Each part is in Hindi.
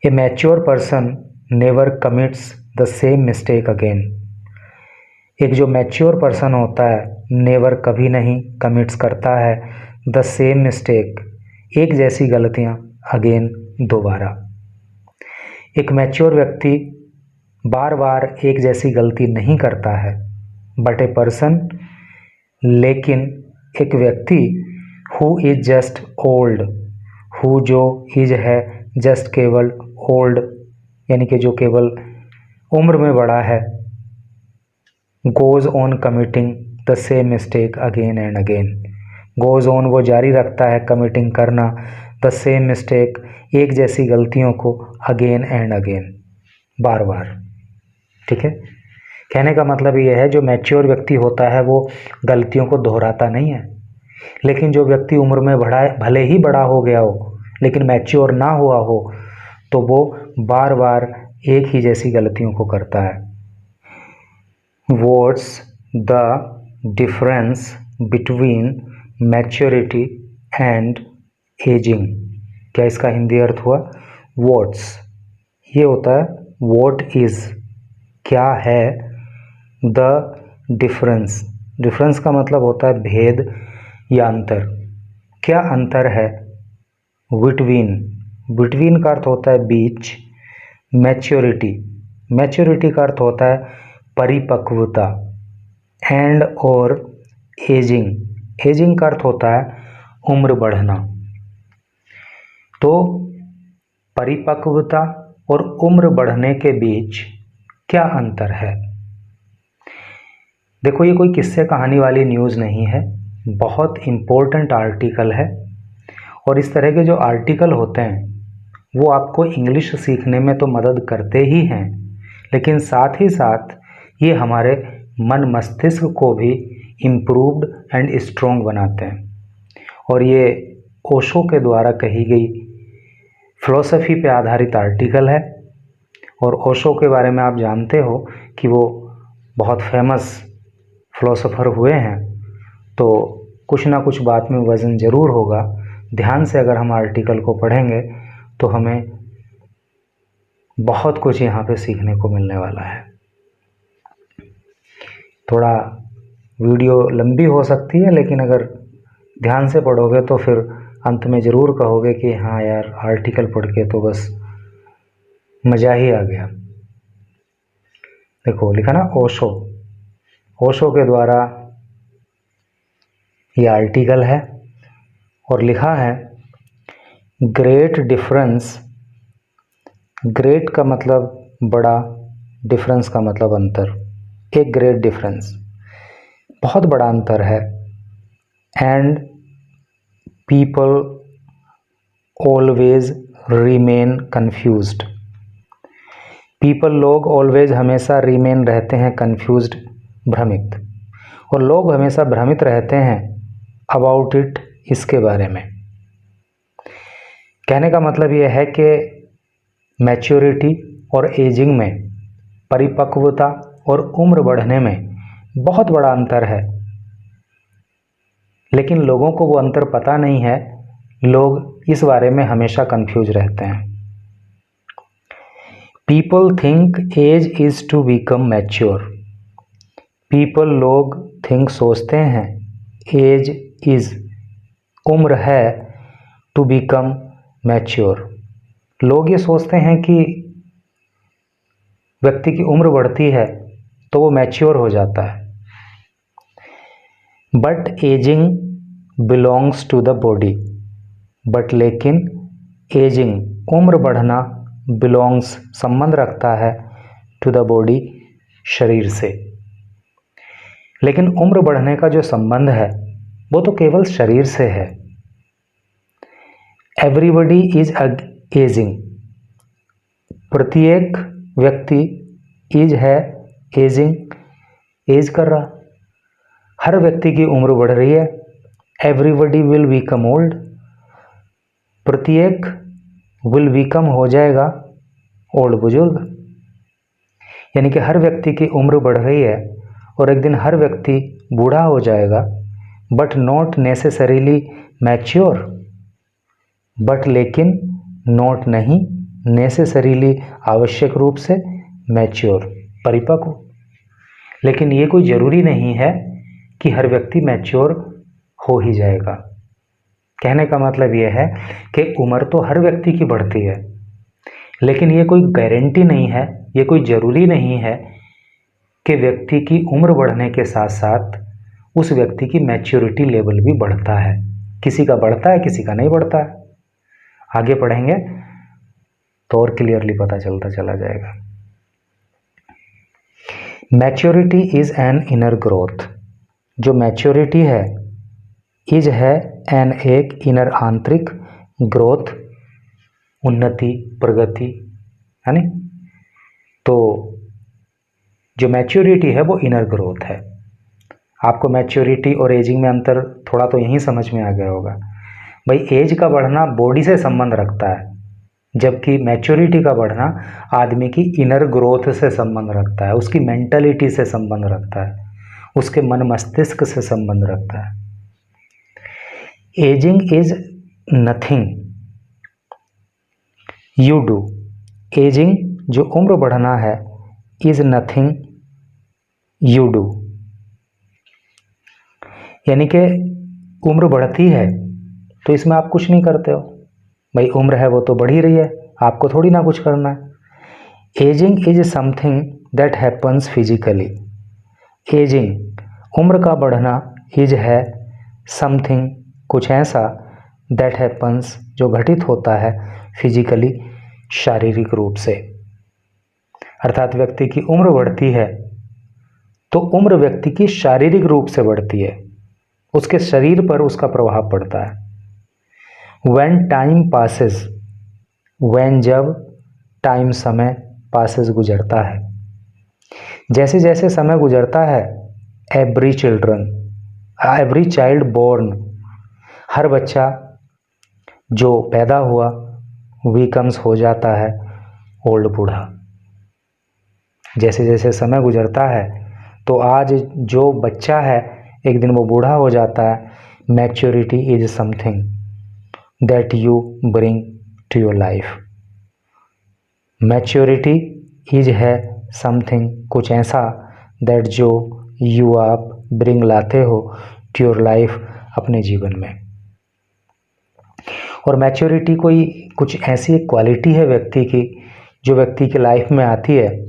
A mature person never commits the same mistake again. एक जो मैच्योर पर्सन होता है नेवर कभी नहीं कमिट्स करता है द सेम मिस्टेक एक जैसी गलतियां अगेन दोबारा। एक मैच्योर व्यक्ति बार बार एक जैसी गलती नहीं करता है बट ए पर्सन, लेकिन एक व्यक्ति who is just old, who जो इज है जस्ट केवल ओल्ड यानी कि जो केवल उम्र में बड़ा है, goes on committing the same mistake again and again. Goes on वो जारी रखता है कमिटिंग करना द सेम मिस्टेक एक जैसी गलतियों को अगेन एंड अगेन बार बार। ठीक है, कहने का मतलब ये है जो मैच्योर व्यक्ति होता है वो गलतियों को दोहराता नहीं है, लेकिन जो व्यक्ति उम्र में भले ही बड़ा हो गया हो लेकिन मैच्योर ना हुआ हो तो वो बार बार एक ही जैसी गलतियों को करता है। What's the difference between maturity and aging? क्या इसका हिंदी अर्थ हुआ? What's ये होता है what is, क्या है, the difference, difference का मतलब होता है भेद या अंतर, क्या अंतर है, between, between का अर्थ होता है बीच, maturity, maturity का अर्थ होता है परिपक्वता, एंड और एजिंग, एजिंग का अर्थ होता है उम्र बढ़ना। तो परिपक्वता और उम्र बढ़ने के बीच क्या अंतर है? देखो ये कोई किस्से कहानी वाली न्यूज़ नहीं है, बहुत इम्पोर्टेंट आर्टिकल है और इस तरह के जो आर्टिकल होते हैं वो आपको इंग्लिश सीखने में तो मदद करते ही हैं, लेकिन साथ ही साथ ये हमारे मन मस्तिष्क को भी इम्प्रूव्ड एंड स्ट्रॉन्ग बनाते हैं। और ये ओशो के द्वारा कही गई फिलॉसफी पे आधारित आर्टिकल है और ओशो के बारे में आप जानते हो कि वो बहुत फेमस फिलोसोफर हुए हैं, तो कुछ ना कुछ बात में वज़न ज़रूर होगा। ध्यान से अगर हम आर्टिकल को पढ़ेंगे तो हमें बहुत कुछ यहाँ पे सीखने को मिलने वाला है। थोड़ा वीडियो लंबी हो सकती है लेकिन अगर ध्यान से पढ़ोगे तो फिर अंत में ज़रूर कहोगे कि हाँ यार आर्टिकल पढ़ के तो बस मज़ा ही आ गया। देखो लिखा ना ओशो, ओशो के द्वारा ये आर्टिकल है और लिखा है ग्रेट डिफरेंस, ग्रेट का मतलब बड़ा, डिफरेंस का मतलब अंतर, एक ग्रेट डिफरेंस बहुत बड़ा अंतर है। And people always remain confused, people लोग ऑलवेज हमेशा रिमेन रहते हैं कन्फ्यूज्ड भ्रमित, और लोग हमेशा भ्रमित रहते हैं अबाउट इट इसके बारे में। कहने का मतलब यह है कि मैच्योरिटी और एजिंग में, परिपक्वता और उम्र बढ़ने में बहुत बड़ा अंतर है, लेकिन लोगों को वो अंतर पता नहीं है, लोग इस बारे में हमेशा कंफ्यूज रहते हैं। People think age is to become mature, people लोग थिंक सोचते हैं, एज इज उम्र है, टू बिकम मैच्योर लोग ये सोचते हैं कि व्यक्ति की उम्र बढ़ती है तो वो मैच्योर हो जाता है। But ageing belongs to the body, but लेकिन एजिंग उम्र बढ़ना बिलोंग्स संबंध रखता है टू द बॉडी शरीर से, लेकिन उम्र बढ़ने का जो संबंध है वो तो केवल शरीर से है। एवरीबडी इज एजिंग, प्रत्येक व्यक्ति इज है एजिंग, एज कर रहा, हर व्यक्ति की उम्र बढ़ रही है। एवरीबडी विल बिकम ओल्ड, प्रत्येक विल बिकम हो जाएगा ओल्ड, बुजुर्ग, यानी कि हर व्यक्ति की उम्र बढ़ रही है और एक दिन हर व्यक्ति बूढ़ा हो जाएगा। But not necessarily mature, but लेकिन नॉट नहीं नेसेसरीली आवश्यक रूप से, मैच्योर परिपक्व। लेकिन ये कोई ज़रूरी नहीं है कि हर व्यक्ति मैच्योर हो ही जाएगा। कहने का मतलब ये है कि उम्र तो हर व्यक्ति की बढ़ती है, लेकिन ये कोई गारंटी नहीं है, ये कोई ज़रूरी नहीं है कि व्यक्ति की उम्र बढ़ने के साथ साथ उस व्यक्ति की मैच्योरिटी लेवल भी बढ़ता है। किसी का बढ़ता है, किसी का नहीं बढ़ता है। आगे पढ़ेंगे तो और क्लियरली पता चलता चला जाएगा। Maturity is an inner growth. जो मैच्योरिटी है, इज है एन एक इनर आंतरिक, ग्रोथ उन्नति प्रगति, है नी। तो जो मैच्योरिटी है वो इनर ग्रोथ है। आपको मैच्योरिटी और एजिंग में अंतर थोड़ा तो यहीं समझ में आ गया होगा। भाई एज का बढ़ना बॉडी से संबंध रखता है, जबकि मैच्योरिटी का बढ़ना आदमी की इनर ग्रोथ से संबंध रखता है, उसकी मेंटलिटी से संबंध रखता है, उसके मन मस्तिष्क से संबंध रखता है। Ageing is nothing you do. Ageing जो उम्र बढ़ना है, इज नथिंग यू डू, यानी कि उम्र बढ़ती है तो इसमें आप कुछ नहीं करते हो। भाई उम्र है वो तो बढ़ ही रही है, आपको थोड़ी ना कुछ करना है। Ageing is something that happens physically. Ageing उम्र का बढ़ना, इज है समथिंग कुछ ऐसा, दैट हैपन्स जो घटित होता है, फिजिकली शारीरिक रूप से। अर्थात व्यक्ति की उम्र बढ़ती है तो उम्र व्यक्ति की शारीरिक रूप से बढ़ती है, उसके शरीर पर उसका प्रभाव पड़ता है। When टाइम passes, when जब टाइम समय, passes गुजरता है, जैसे जैसे समय गुजरता है, every child born, हर बच्चा जो पैदा हुआ, becomes हो जाता है ओल्ड बूढ़ा। जैसे जैसे समय गुजरता है तो आज जो बच्चा है एक दिन वो बूढ़ा हो जाता है। Maturity is something that you bring to your life. Maturity is है समथिंग कुछ ऐसा, दैट जो यू आप ब्रिंग लाते हो टू योर लाइफ अपने जीवन में। और मैच्योरिटी कोई कुछ ऐसी क्वालिटी है व्यक्ति की जो व्यक्ति की लाइफ में आती है।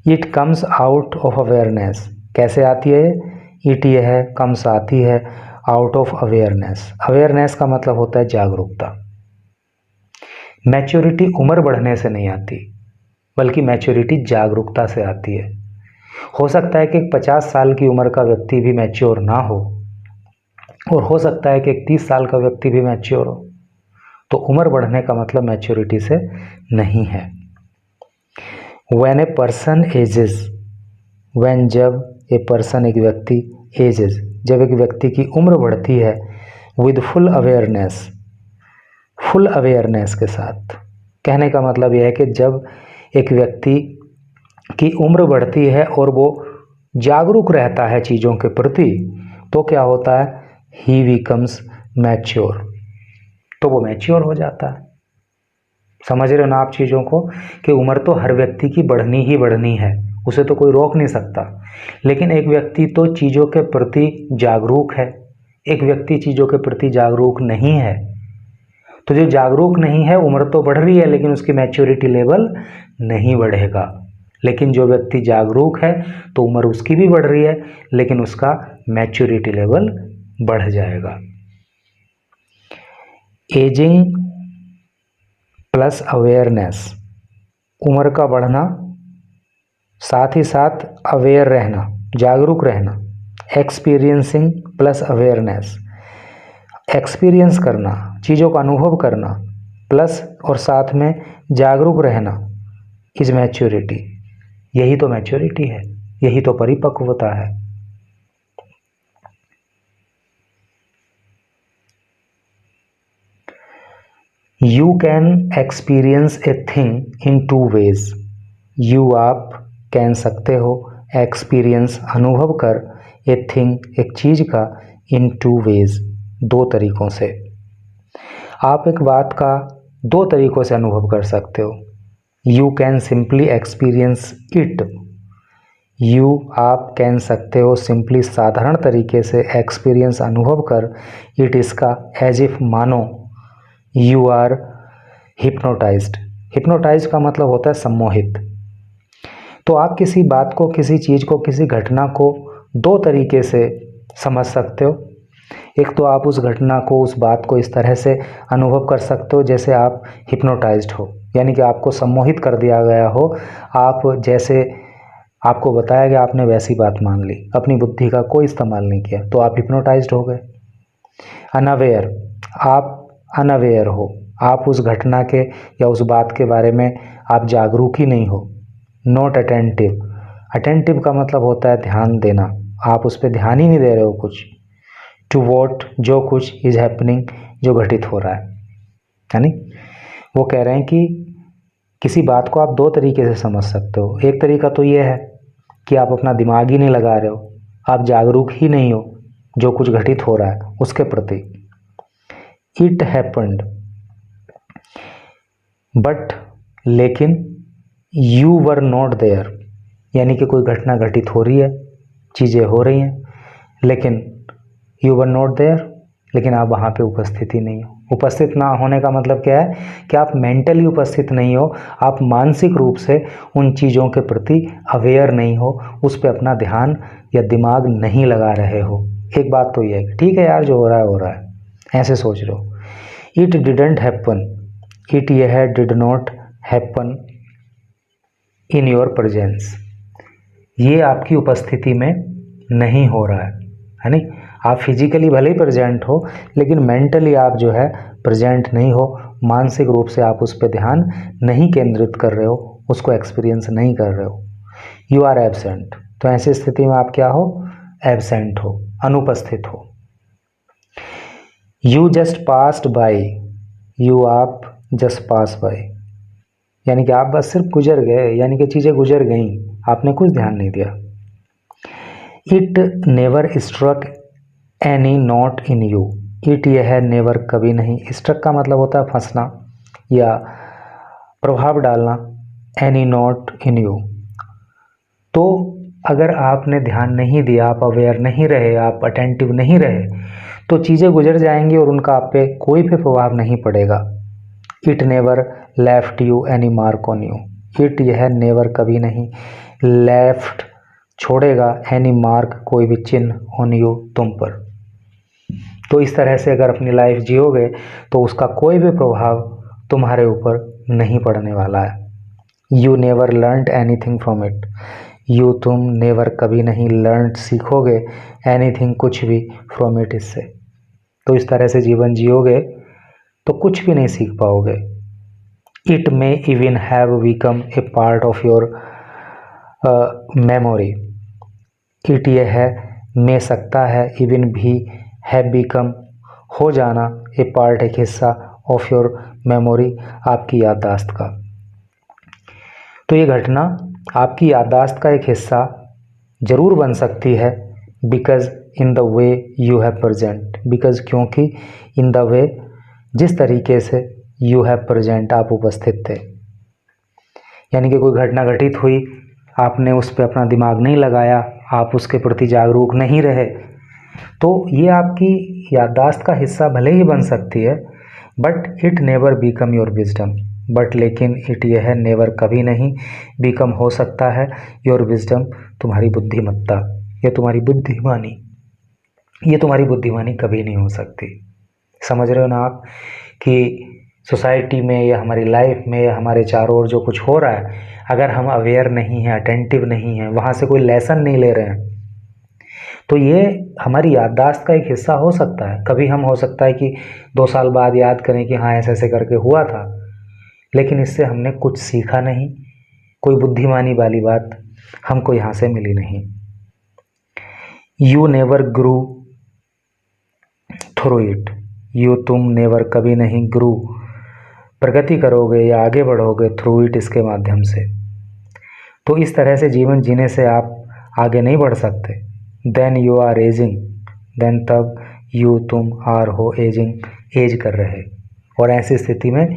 It comes out of awareness. कैसे आती है? इट ये है कम्स आती है आउट ऑफ अवेयरनेस। अवेयरनेस का मतलब होता है जागरूकता। मैच्योरिटी उम्र बढ़ने से नहीं आती, बल्कि मैच्योरिटी जागरूकता से आती है। हो सकता है कि 50 साल की उम्र का व्यक्ति भी मैच्योर ना हो, और हो सकता है कि 30 साल का व्यक्ति भी मैच्योर हो। तो उम्र बढ़ने का मतलब मैच्योरिटी से नहीं है। When a person ages, when जब ए पर्सन एक व्यक्ति एजेस, जब एक व्यक्ति की उम्र बढ़ती है, with full awareness, full awareness के साथ। कहने का मतलब यह है कि जब एक व्यक्ति की उम्र बढ़ती है और वो जागरूक रहता है चीज़ों के प्रति, तो क्या होता है? ही बिकम्स मैच्योर। तो वो मैच्योर हो जाता है। समझ रहे हो ना आप चीज़ों को, कि उम्र तो हर व्यक्ति की बढ़नी ही बढ़नी है, उसे तो कोई रोक नहीं सकता। लेकिन एक व्यक्ति तो चीज़ों के प्रति जागरूक है, एक व्यक्ति चीज़ों के प्रति जागरूक नहीं है। तो जो जागरूक नहीं है, उम्र तो बढ़ रही है लेकिन उसकी मैच्योरिटी लेवल नहीं बढ़ेगा। लेकिन जो व्यक्ति जागरूक है तो उम्र उसकी भी बढ़ रही है लेकिन उसका मैच्योरिटी लेवल बढ़ जाएगा। एजिंग प्लस अवेयरनेस, उम्र का बढ़ना साथ ही साथ अवेयर रहना, जागरूक रहना। एक्सपीरियंसिंग प्लस अवेयरनेस, एक्सपीरियंस करना, चीज़ों का अनुभव करना, प्लस और साथ में जागरूक रहना, इज मैच्योरिटी। यही तो मैच्योरिटी है, यही तो परिपक्वता है। You can experience a thing in 2 ways. You आप कैन सकते हो, एक्सपीरियंस अनुभव कर, ए थिंग एक चीज़ का, इन 2 वेज 2 तरीक़ों से। आप एक बात का 2 तरीक़ों से अनुभव कर सकते हो। You can simply experience it. You आप कैन सकते हो सिंपली साधारण तरीके से एक्सपीरियंस अनुभव कर इट इसका एज इफ मानो यू आर हिप्नोटाइज्ड। हिप्नोटाइज का मतलब होता है सम्मोहित। तो आप किसी बात को, किसी चीज़ को, किसी घटना को दो तरीके से समझ सकते हो। एक तो आप उस घटना को, उस बात को इस तरह से अनुभव कर सकते हो जैसे आप हिप्नोटाइज्ड हो, यानी कि आपको सम्मोहित कर दिया गया हो। आप जैसे आपको बताया गया, आपने वैसी बात मान ली, अपनी बुद्धि का कोई इस्तेमाल नहीं किया, तो आप हिप्नोटाइज्ड हो गए। अनअवेयर, आप अनअवेयर हो, आप उस घटना के या उस बात के बारे में आप जागरूक ही नहीं हो। नॉट अटेंटिव, अटेंटिव का मतलब होता है ध्यान देना, आप उस पर ध्यान ही नहीं दे रहे हो कुछ। टू वॉट, जो कुछ, इज हैपनिंग, जो घटित हो रहा है। यानी वो कह रहे हैं कि किसी बात को आप दो तरीके से समझ सकते हो। एक तरीका तो ये है कि आप अपना दिमाग ही नहीं लगा रहे हो, आप जागरूक ही नहीं हो जो कुछ घटित हो रहा है उसके प्रति। इट हैपेंड, बट, लेकिन, यू वर नॉट देयर, यानी कि कोई घटना घटित हो रही है, चीज़ें हो रही हैं, लेकिन यू वर नॉट देयर, लेकिन आप वहाँ पे उपस्थित ही नहीं हो। उपस्थित ना होने का मतलब क्या है कि आप मेंटली उपस्थित नहीं हो, आप मानसिक रूप से उन चीज़ों के प्रति अवेयर नहीं हो, उस पर अपना ध्यान या दिमाग नहीं लगा रहे हो। एक बात तो ये है कि ठीक है यार, जो हो रहा है हो रहा है, ऐसे सोच रहे हो। इट डिडंट हैपन, इट यह है, did not happen in your presence, ये आपकी उपस्थिति में नहीं हो रहा है नहीं। आप फिजिकली भले ही प्रेजेंट हो, लेकिन मेंटली आप जो है प्रेजेंट नहीं हो, मानसिक रूप से आप उस पर ध्यान नहीं केंद्रित कर रहे हो, उसको एक्सपीरियंस नहीं कर रहे हो। यू आर एब्सेंट, तो ऐसी स्थिति में आप क्या हो? एब्सेंट हो, अनुपस्थित हो। You just passed by, you आप जस्ट पास बाय, यानी कि आप बस सिर्फ गुजर गए, यानी कि चीज़ें गुजर गई, आपने कुछ ध्यान नहीं दिया। It never struck any not in you, it यह है, नेवर कभी नहीं, स्ट्रक का मतलब होता है फंसना या प्रभाव डालना, एनी नॉट इन यू। तो अगर आपने ध्यान नहीं दिया, आप अवेयर नहीं रहे, आप अटेंटिव नहीं रहे, तो चीज़ें गुजर जाएंगी और उनका आप पे कोई भी प्रभाव नहीं पड़ेगा। It never left you any mark on you, it यह नेवर कभी नहीं, लेफ्ट छोड़ेगा, एनी मार्क कोई भी चिन्ह, ऑन यू तुम पर। तो इस तरह से अगर अपनी लाइफ जियोगे तो उसका कोई भी प्रभाव तुम्हारे ऊपर नहीं पड़ने वाला है। You never learned anything from it, you तुम नेवर कभी नहीं लर्नड सीखोगे, एनीथिंग कुछ भी, फ्रॉम इट इससे। तो इस तरह से जीवन जियोगे तो कुछ भी नहीं सीख पाओगे। It may even have become a part of your memory, it यह है, मे सकता है, इवन भी, हैव बिकम हो जाना, ए पार्ट एक हिस्सा, ऑफ योर मेमोरी आपकी याददाश्त का। तो ये घटना आपकी याददाश्त का एक हिस्सा जरूर बन सकती है, because in the way you have present, because क्योंकि, इन द वे जिस तरीके से, यू हैव प्रेजेंट आप उपस्थित थे। यानी कि कोई घटना घटित हुई, आपने उस पर अपना दिमाग नहीं लगाया, आप उसके प्रति जागरूक नहीं रहे, तो ये आपकी याददाश्त का हिस्सा भले ही बन सकती है, but it never become your wisdom, but लेकिन इट यह है, नेवर कभी नहीं, बिकम हो सकता है, योर विजडम तुम्हारी बुद्धिमत्ता या तुम्हारी बुद्धिमानी, ये तुम्हारी बुद्धिमानी कभी नहीं हो सकती। समझ रहे हो ना आप कि सोसाइटी में या हमारी लाइफ में या हमारे चारों ओर जो कुछ हो रहा है, अगर हम अवेयर नहीं हैं, अटेंटिव नहीं हैं, वहाँ से कोई लेसन नहीं ले रहे हैं, तो ये हमारी याददाश्त का एक हिस्सा हो सकता है। कभी हम हो सकता है कि 2 साल बाद याद करें कि हाँ ऐसे ऐसे करके हुआ था, लेकिन इससे हमने कुछ सीखा नहीं, कोई बुद्धिमानी वाली बात हमको यहाँ से मिली नहीं। You never grew through it, you तुम नेवर कभी नहीं, ग्रू प्रगति करोगे या आगे बढ़ोगे, थ्रू इट इसके माध्यम से। तो इस तरह से जीवन जीने से आप आगे नहीं बढ़ सकते। Then you are ageing, then तब यू तुम आर हो एजिंग, एज कर रहे, और ऐसी स्थिति में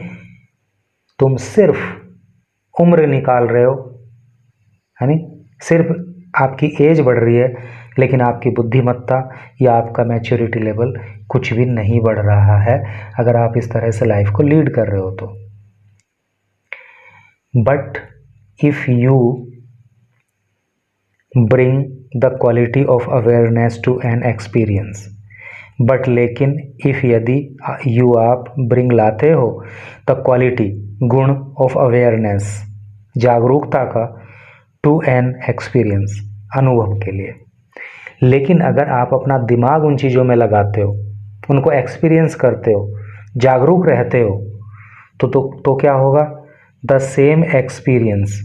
तुम सिर्फ उम्र निकाल रहे हो, है नहीं, सिर्फ आपकी एज बढ़ रही है लेकिन आपकी बुद्धिमत्ता या आपका मैच्योरिटी लेवल कुछ भी नहीं बढ़ रहा है अगर आप इस तरह से लाइफ को लीड कर रहे हो तो। But if you bring the quality of awareness to an experience, but लेकिन इफ यदि यू आप ब्रिंग लाते हो द क्वालिटी गुण ऑफ अवेयरनेस जागरूकता का टू एन एक्सपीरियंस अनुभव के लिए, लेकिन अगर आप अपना दिमाग उन चीज़ों में लगाते हो, उनको एक्सपीरियंस करते हो, जागरूक रहते हो तो क्या होगा, द सेम एक्सपीरियंस,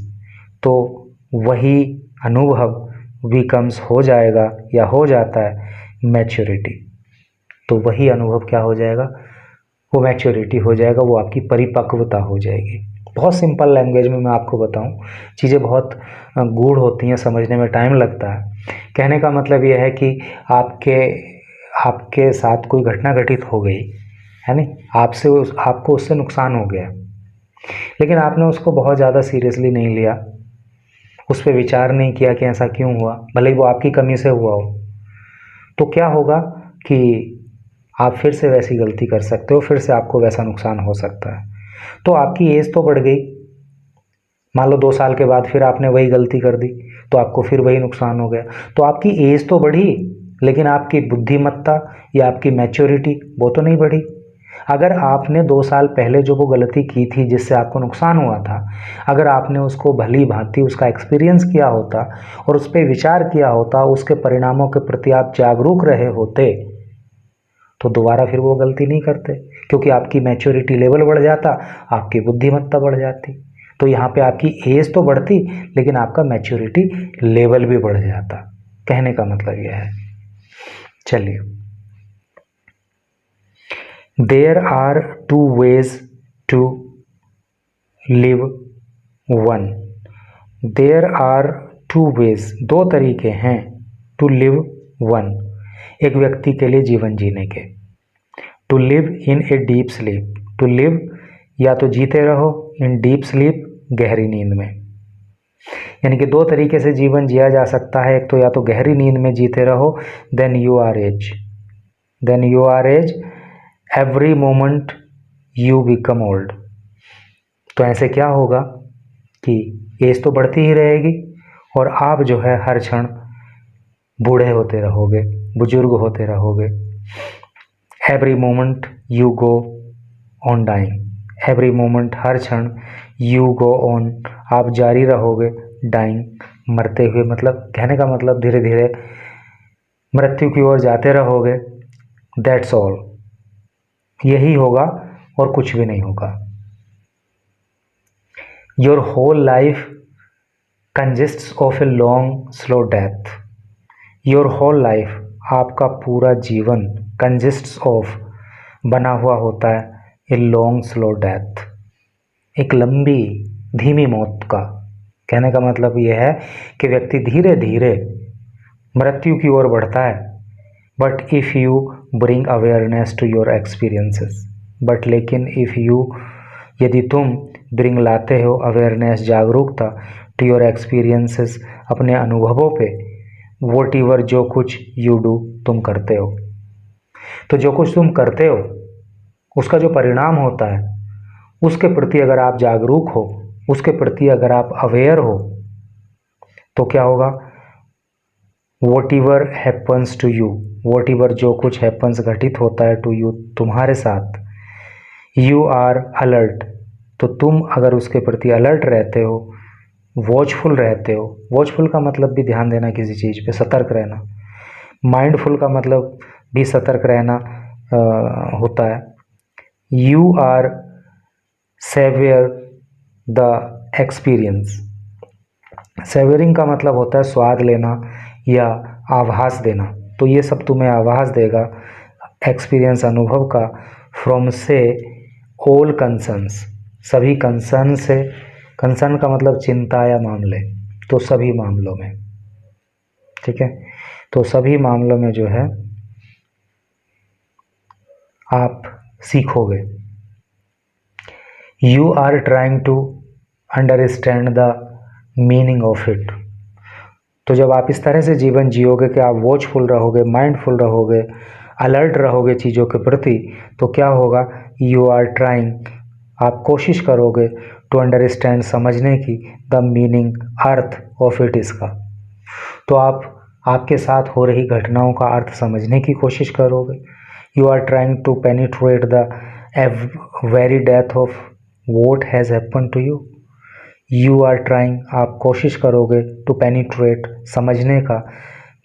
तो वही अनुभव बिकम्स हो जाएगा या हो जाता है मैच्योरिटी। तो वही अनुभव क्या हो जाएगा, वो मैच्योरिटी हो जाएगा, वो आपकी परिपक्वता हो जाएगी। बहुत सिंपल लैंग्वेज में मैं आपको बताऊं, चीज़ें बहुत गूढ़ होती हैं, समझने में टाइम लगता है। कहने का मतलब यह है कि आपके साथ कोई घटना घटित हो गई है नहीं, आपको उससे नुकसान हो गया, लेकिन आपने उसको बहुत ज़्यादा सीरियसली नहीं लिया, उस पर विचार नहीं किया कि ऐसा क्यों हुआ, भले ही वो आपकी कमी से हुआ हो। तो क्या होगा कि आप फिर से वैसी गलती कर सकते हो, फिर से आपको वैसा नुकसान हो सकता है। तो आपकी एज तो बढ़ गई, मान लो 2 साल के बाद फिर आपने वही गलती कर दी तो आपको फिर वही नुकसान हो गया। तो आपकी एज तो बढ़ी लेकिन आपकी बुद्धिमत्ता या आपकी मैच्योरिटी वो तो नहीं बढ़ी। अगर आपने 2 साल पहले जो वो गलती की थी जिससे आपको नुकसान हुआ था, अगर आपने उसको भली भांति उसका एक्सपीरियंस किया होता और उस पर विचार किया होता, उसके परिणामों के प्रति आप जागरूक रहे होते, तो दोबारा फिर वो गलती नहीं करते, क्योंकि आपकी मैच्योरिटी लेवल बढ़ जाता, आपकी बुद्धिमत्ता बढ़ जाती। तो यहाँ पे आपकी एज तो बढ़ती लेकिन आपका मैच्योरिटी लेवल भी बढ़ जाता। कहने का मतलब यह है। चलिए, there are 2 ways to live one. There are 2 ways, 2 तरीके हैं, टू लिव वन, एक व्यक्ति के लिए जीवन जीने के। To live in a deep sleep, to live या तो जीते रहो इन डीप स्लीप, गहरी नींद में, यानी कि 2 तरीके से जीवन जिया जा सकता है। एक तो या तो गहरी नींद में जीते रहो, then you are age, every moment you become old. तो ऐसे क्या होगा कि एज तो बढ़ती ही रहेगी और आप जो है हर क्षण बूढ़े होते रहोगे, बुजुर्ग होते रहोगे। Every moment you go on dying, every moment, हर क्षण, यू गो ऑन, आप जारी रहोगे, डाइंग, मरते हुए, मतलब कहने का मतलब धीरे धीरे मृत्यु की ओर जाते रहोगे। दैट्स ऑल, यही होगा और कुछ भी नहीं होगा। Your whole life consists of a long slow death. Your whole life, आपका पूरा जीवन, कंसिस्ट्स ऑफ, बना हुआ होता है, ए लॉन्ग स्लो डेथ, एक लंबी धीमी मौत का। कहने का मतलब यह है कि व्यक्ति धीरे धीरे मृत्यु की ओर बढ़ता है। But if you bring awareness to your experiences, but लेकिन इफ़ यू, यदि तुम ब्रिंग लाते हो अवेयरनेस, जागरूकता, टू योर एक्सपीरियंसेस, अपने अनुभवों पे, वॉट एवर, जो कुछ यू डू, तुम करते हो, तो जो कुछ तुम करते हो उसका जो परिणाम होता है उसके प्रति अगर आप जागरूक हो, उसके प्रति अगर आप अवेयर हो, तो क्या होगा, whatever happens to you, whatever, जो कुछ हैपन्स, घटित होता है, टू यू, तुम्हारे साथ, यू आर अलर्ट, तो तुम अगर उसके प्रति अलर्ट रहते हो, वॉचफुल रहते हो। वॉचफुल का मतलब भी ध्यान देना किसी चीज़ पे, सतर्क रहना। माइंडफुल का मतलब भी सतर्क रहना होता है। You are savour the experience. Savouring का मतलब होता है स्वाद लेना या आभास देना, तो ये सब तुम्हें आभास देगा एक्सपीरियंस, अनुभव का, फ्रॉम से ऑल कंसर्न्स, सभी कंसर्न से, कंसर्न का मतलब चिंता या मामले, तो सभी मामलों में, ठीक है, तो सभी मामलों में जो है आप सीखोगे। You are trying to understand the meaning of it. तो जब आप इस तरह से जीवन जियोगे कि आप वॉचफुल रहोगे, माइंडफुल रहोगे, अलर्ट रहोगे चीज़ों के प्रति, तो क्या होगा, यू आर ट्राइंग, आप कोशिश करोगे टू अंडरस्टैंड, समझने की, the meaning, earth of it, इसका। तो आप आपके साथ हो रही घटनाओं का अर्थ समझने की कोशिश करोगे। You are trying to penetrate the very depth of what has happen to you. You are trying, आप कोशिश करोगे टू पेनिट्रेट, समझने का,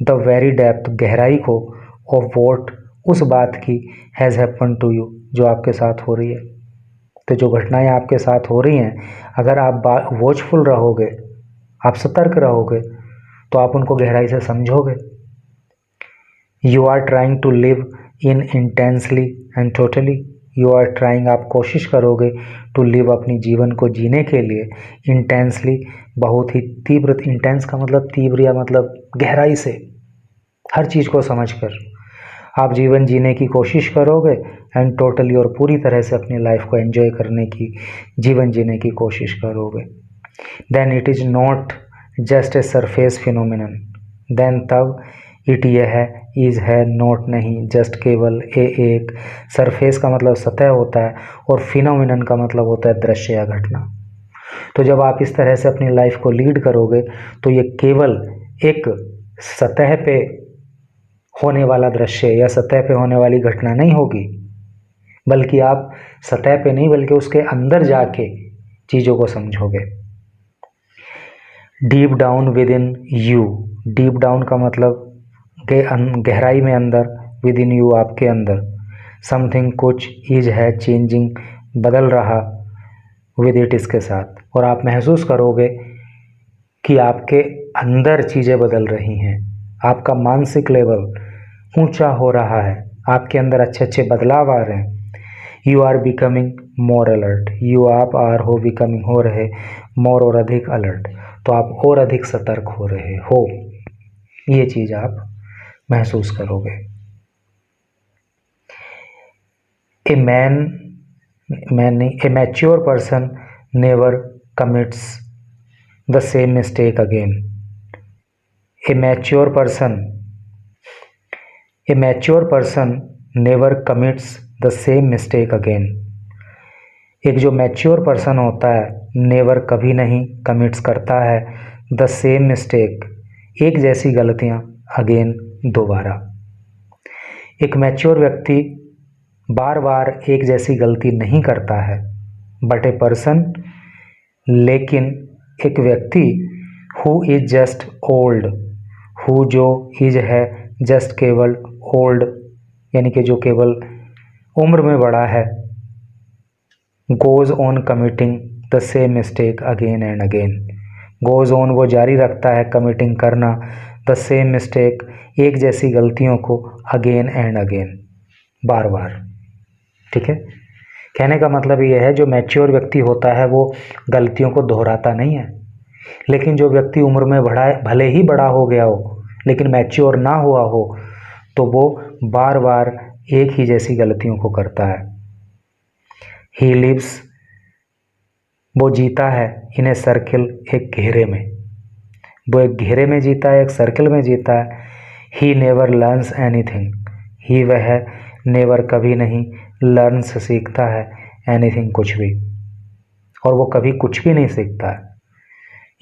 द वेरी डेप्थ, गहराई को, ऑफ वॉट, उस बात की, हैज़ हैपन टू यू, जो आपके साथ हो रही है। तो जो घटनाएं आपके साथ हो रही हैं, अगर आप वॉचफुल रहोगे, आप सतर्क रहोगे, तो आप उनको गहराई से समझोगे। You are trying to live in intensely and totally. You are trying, आप कोशिश करोगे टू लिव, अपनी जीवन को जीने के लिए, इंटेंसली, बहुत ही तीव्र, इंटेंस का मतलब तीव्र या मतलब गहराई से, हर चीज़ को समझकर आप जीवन जीने की कोशिश करोगे, एंड टोटली, और पूरी तरह से अपनी लाइफ को एंजॉय करने की, जीवन जीने की कोशिश करोगे। Then it is not just a surface phenomenon. Then तब इट, ये है, इज़ है, नॉट नहीं, जस्ट केवल, एक सरफेस का मतलब सतह होता है, और फिनोमिनन का मतलब होता है दृश्य या घटना। तो जब आप इस तरह से अपनी लाइफ को लीड करोगे, तो ये केवल एक सतह पे होने वाला दृश्य या सतह पे होने वाली घटना नहीं होगी, बल्कि आप सतह पे नहीं, बल्कि उसके अंदर जाके चीज़ों को समझोगे। Deep down with in you. Deep down का मतलब गहराई में, अंदर, विद इन यू, आपके अंदर, समथिंग, कुछ, इज है, चेंजिंग, बदल रहा, विद इट, इसके साथ। और आप महसूस करोगे कि आपके अंदर चीज़ें बदल रही हैं, आपका मानसिक लेवल ऊंचा हो रहा है, आपके अंदर अच्छे अच्छे बदलाव आ रहे हैं। You are becoming more alert. You, आप, आर, हो, बिकमिंग, हो रहे, मोर, और अधिक, अलर्ट, तो आप और अधिक सतर्क हो रहे हो। ये चीज़ आप महसूस करोगे। ए मैन नहीं, ए mature person never commits the same mistake again. A mature person never commits the same mistake again. एक जो मैच्योर पर्सन होता है, नेवर, कभी नहीं, कमिट्स, करता है, द सेम मिस्टेक, एक जैसी गलतियां, अगेन, दोबारा। एक मैच्योर व्यक्ति बार बार एक जैसी गलती नहीं करता है, बट ए पर्सन, लेकिन एक व्यक्ति, who is just old, who, जो, इज है, जस्ट, केवल, ओल्ड, यानी कि जो केवल उम्र में बड़ा है, goes on committing the same mistake again and again. Goes on, वो जारी रखता है, कमिटिंग, करना, द सेम मिस्टेक, एक जैसी गलतियों को, अगेन एंड अगेन, बार बार। ठीक है, कहने का मतलब ये है, जो मैच्योर व्यक्ति होता है वो गलतियों को दोहराता नहीं है, लेकिन जो व्यक्ति उम्र में भले ही बड़ा हो गया हो, लेकिन मैच्योर ना हुआ हो, तो वो बार बार एक ही जैसी गलतियों को करता है। ही लिव्स, वो जीता है, इन ए सर्किल, एक घेरे में, वो एक घेरे में जीता है, एक सर्किल में जीता है। He never learns anything. He, वह, नेवर, कभी नहीं, लर्न्स, सीखता है, एनीथिंग, कुछ भी, और वो कभी कुछ भी नहीं सीखता है।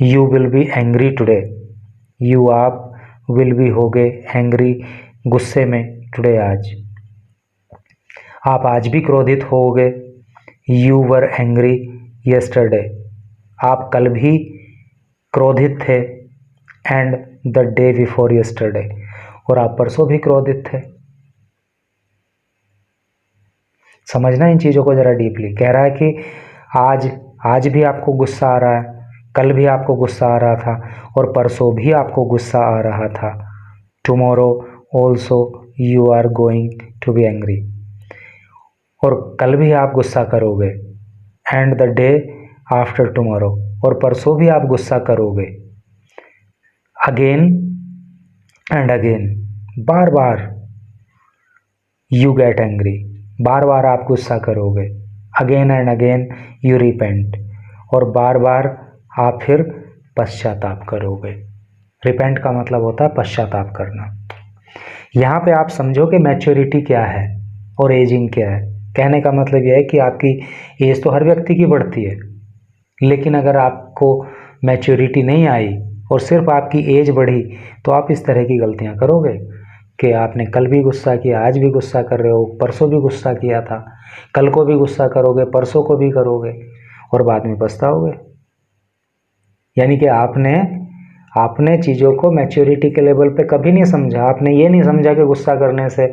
You will be angry today. You, आप, विल बी, होगे, एंग्री, गुस्से में, टुडे, आज, आप आज भी क्रोधित होगे। यू वर एंग्री यस्टरडे, आप कल भी क्रोधित थे, and the day before yesterday, और आप परसों भी क्रोधित थे। समझना इन चीज़ों को ज़रा डीपली। कह रहा है कि आज भी आपको गुस्सा आ रहा है, कल भी आपको गुस्सा आ रहा था, और परसों भी आपको गुस्सा आ रहा था। Tomorrow also you are going to be angry, और कल भी आप गुस्सा करोगे। And the day after tomorrow, और परसों भी आप गुस्सा करोगे। अगेन एंड अगेन, बार बार, यू गेट एंग्री, बार बार आप गुस्सा करोगे। Again and again you repent, और बार बार आप फिर पश्चाताप करोगे। रिपेंट का मतलब होता है पश्चाताप करना। यहाँ पे आप समझो कि मैच्योरिटी क्या है और एजिंग क्या है। कहने का मतलब यह है कि आपकी एज तो हर व्यक्ति की बढ़ती है, लेकिन अगर आपको मैच्योरिटी नहीं आई और सिर्फ आपकी एज बढ़ी तो आप इस तरह की गलतियाँ करोगे कि आपने कल भी गुस्सा किया, आज भी गुस्सा कर रहे हो, परसों भी गुस्सा किया था, कल को भी गुस्सा करोगे, परसों को भी करोगे और बाद में पछताओगे। यानी कि आपने चीज़ों को मैच्योरिटी के लेवल पे कभी नहीं समझा। आपने ये नहीं समझा कि गुस्सा करने से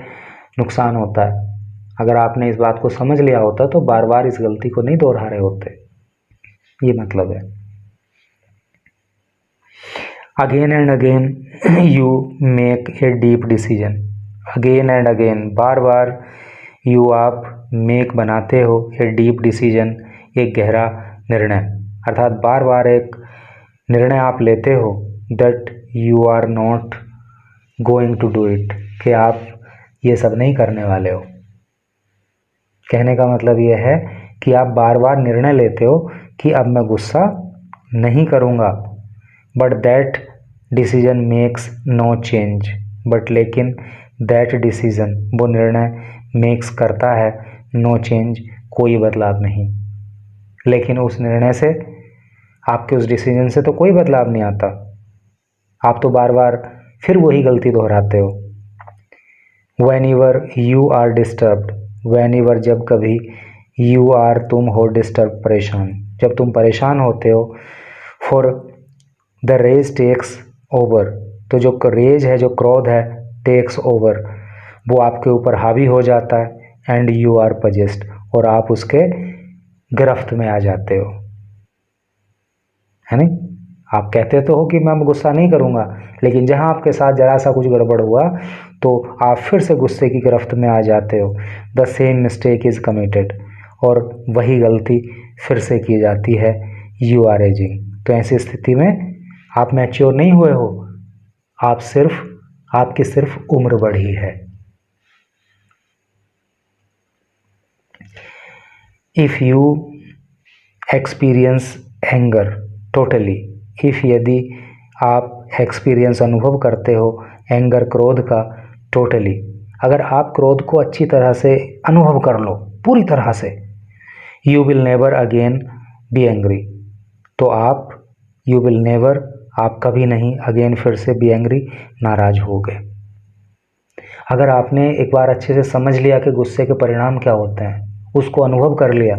नुकसान होता है। अगर आपने इस बात को समझ लिया होता तो बार बार इस गलती को नहीं दोहरा रहे होते। ये मतलब है। Again and again you make a deep decision. Again and again, बार बार आप मेक बनाते हो ए डीप डिसीजन, एक गहरा निर्णय, अर्थात बार बार एक निर्णय आप लेते हो that you are not going to do it, कि आप ये सब नहीं करने वाले हो। कहने का मतलब ये है कि आप बार बार निर्णय लेते हो कि अब मैं गुस्सा नहीं करूँगा, but that decision makes no change. But लेकिन दैट डिसीजन, वो निर्णय मेक्स करता है नो चेंज, कोई बदलाव नहीं। लेकिन उस निर्णय से, आपके उस डिसीजन से तो कोई बदलाव नहीं आता। आप तो बार बार फिर वही गलती दोहराते हो। Whenever you are disturbed, whenever जब कभी, you are तुम हो, डिस्टर्ब परेशान, जब तुम परेशान होते हो, for the rage takes over, तो जो रेज है, जो क्रोध है, takes over, वो आपके ऊपर हावी हो जाता है, and you are possessed, और आप उसके गिरफ्त में आ जाते हो, है नहीं। आप कहते तो हो कि मैं गुस्सा नहीं करूँगा, लेकिन जहाँ आपके साथ जरा सा कुछ गड़बड़ हुआ तो आप फिर से गुस्से की गिरफ्त में आ जाते हो। The same mistake is committed, और वही गलती फिर से की जाती है। यू आर एजिंग, तो ऐसी स्थिति में आप मैच्योर नहीं हुए हो, आपकी सिर्फ उम्र बढ़ी है। If you experience anger totally, if यदि आप एक्सपीरियंस अनुभव करते हो एंगर क्रोध का टोटली, अगर आप क्रोध को अच्छी तरह से अनुभव कर लो पूरी तरह से, you will never again be angry, तो यू विल नेवर, आप कभी नहीं, अगेन फिर से, बी एंग्री, नाराज हो गए। अगर आपने एक बार अच्छे से समझ लिया कि गुस्से के परिणाम क्या होते हैं, उसको अनुभव कर लिया,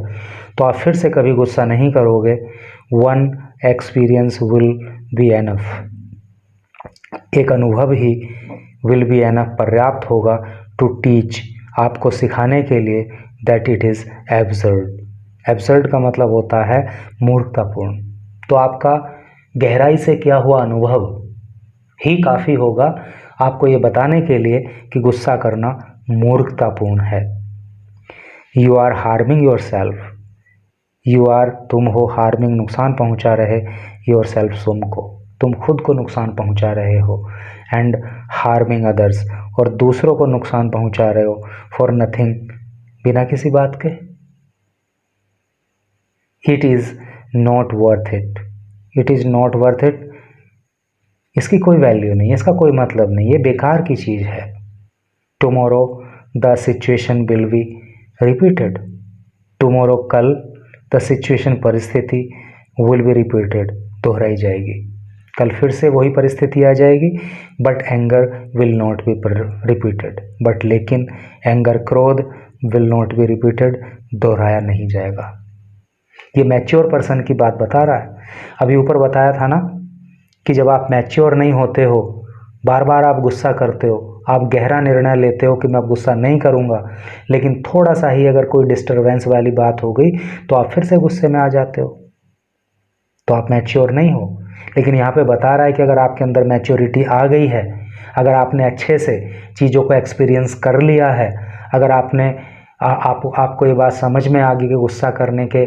तो आप फिर से कभी गुस्सा नहीं करोगे। One experience will be enough, एक अनुभव ही विल बी एनफ, पर्याप्त होगा, टू टीच, आपको सिखाने के लिए, that it is absurd. Absurd का मतलब होता है मूर्खतापूर्ण। तो आपका गहराई से किया हुआ अनुभव ही काफ़ी होगा आपको ये बताने के लिए कि गुस्सा करना मूर्खतापूर्ण है। You are harming yourself, you are तुम हो, हार्मिंग नुकसान पहुंचा रहे, योर सेल्फ तुम खुद को नुकसान पहुंचा रहे हो, एंड हार्मिंग अदर्स, और दूसरों को नुकसान पहुंचा रहे हो, फॉर नथिंग, बिना किसी बात के। It is not worth it, it is not worth it, इसकी कोई वैल्यू नहीं है, इसका कोई मतलब नहीं, ये बेकार की चीज़ है। Tomorrow the situation will be repeated, tomorrow कल, द सिचुएशन परिस्थिति, विल बी रिपीटेड, दोहराई जाएगी, कल फिर से वही परिस्थिति आ जाएगी। But anger will not be repeated, but लेकिन एंगर, क्रोध, विल नॉट बी रिपीटेड, दोहराया नहीं जाएगा। ये मैच्योर पर्सन की बात बता रहा है। अभी ऊपर बताया था ना कि जब आप मैच्योर नहीं होते हो, बार बार आप गुस्सा करते हो, आप गहरा निर्णय लेते हो कि मैं अब गुस्सा नहीं करूँगा, लेकिन थोड़ा सा ही अगर कोई डिस्टर्बेंस वाली बात हो गई तो आप फिर से गुस्से में आ जाते हो, तो आप मैच्योर नहीं हो। लेकिन यहाँ पे बता रहा है कि अगर आपके अंदर मैच्योरिटी आ गई है, अगर आपने अच्छे से चीज़ों को एक्सपीरियंस कर लिया है, अगर आपको ये बात समझ में आ गई कि गुस्सा करने के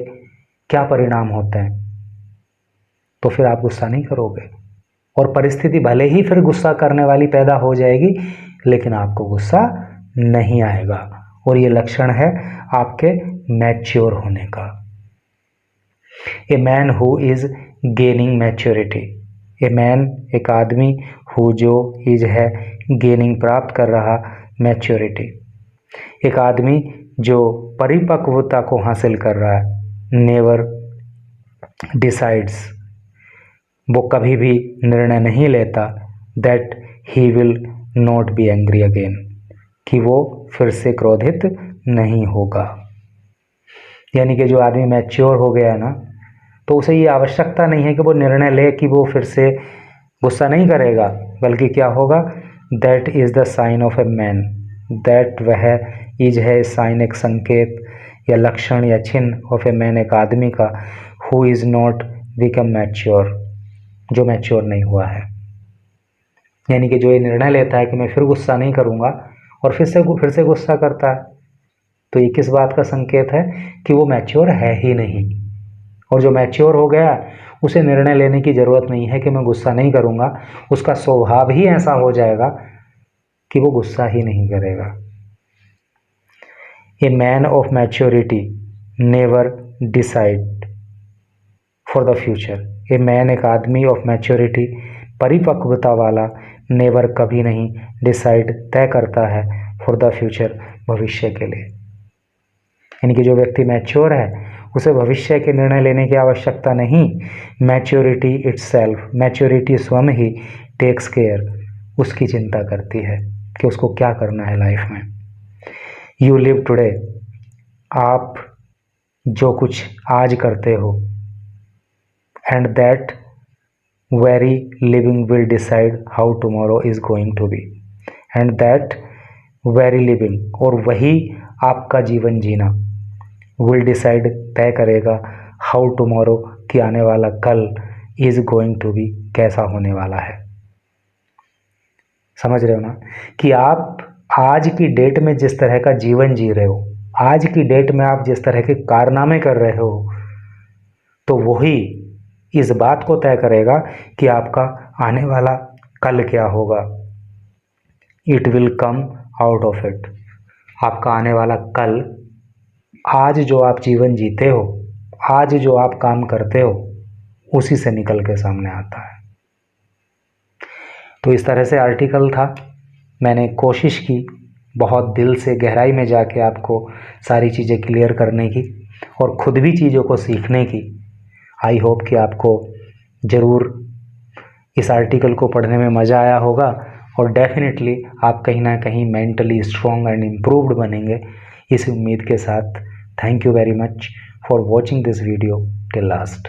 क्या परिणाम होते हैं, तो फिर आप गुस्सा नहीं करोगे। और परिस्थिति भले ही फिर गुस्सा करने वाली पैदा हो जाएगी, लेकिन आपको गुस्सा नहीं आएगा, और ये लक्षण है आपके मैच्योर होने का। A man who is gaining maturity, a man एक आदमी, हु जो, इज है, गेनिंग प्राप्त कर रहा, मैच्योरिटी एक आदमी जो परिपक्वता को हासिल कर रहा है। नेवर डिसाइड्स, वो कभी भी निर्णय नहीं लेता, that he will not be angry again, कि वो फिर से क्रोधित नहीं होगा। यानी कि जो आदमी मैच्योर हो गया है ना, तो उसे ये आवश्यकता नहीं है कि वो निर्णय ले कि वो फिर से गुस्सा नहीं करेगा, बल्कि क्या होगा, that is the sign of a man, that वह इज है साइन, एक संकेत या लक्षण या चिन्ह, ऑफ ए मैन एक आदमी का, who is not become mature, जो मैच्योर नहीं हुआ है। यानी कि जो ये निर्णय लेता है कि मैं फिर गुस्सा नहीं करूँगा और फिर से गुस्सा करता है, तो ये किस बात का संकेत है कि वो मैच्योर है ही नहीं। और जो मैच्योर हो गया उसे निर्णय लेने की ज़रूरत नहीं है कि मैं गुस्सा नहीं करूँगा, उसका स्वभाव ही ऐसा हो जाएगा कि वो गुस्सा ही नहीं करेगा। A man of maturity never decide for the future, a man एक आदमी ऑफ मैच्योरिटी परिपक्वता वाला, नेवर कभी नहीं, डिसाइड तय करता है, फॉर द फ्यूचर भविष्य के लिए। यानी कि जो व्यक्ति मैच्योर है उसे भविष्य के निर्णय लेने की आवश्यकता नहीं। मैच्योरिटी इटसेल्फ, मैच्योरिटी स्वयं ही टेक्स केयर, उसकी चिंता करती है कि उसको क्या करना है लाइफ में। यू लिव टुडे, आप जो कुछ आज करते हो, and that very living will decide how tomorrow is going to be, and that very living, और वही आपका जीवन जीना, विल डिसाइड तय करेगा, हाउ टुमारो कि आने वाला कल, इज गोइंग टू बी कैसा होने वाला है। समझ रहे हो ना कि आप आज की डेट में जिस तरह का जीवन जी रहे हो, आज की डेट में आप जिस तरह के कारनामे कर रहे हो, तो वही इस बात को तय करेगा कि आपका आने वाला कल क्या होगा। It will come out of it, आपका आने वाला कल, आज जो आप जीवन जीते हो, आज जो आप काम करते हो, उसी से निकल के सामने आता है। तो इस तरह से आर्टिकल था, मैंने कोशिश की बहुत दिल से गहराई में जाके आपको सारी चीज़ें क्लियर करने की और ख़ुद भी चीज़ों को सीखने की। आई होप कि आपको ज़रूर इस आर्टिकल को पढ़ने में मज़ा आया होगा और डेफिनेटली आप कहीं ना कहीं मेंटली स्ट्रॉन्ग एंड इम्प्रूव्ड बनेंगे, इस उम्मीद के साथ। Thank you very much for watching this video till last.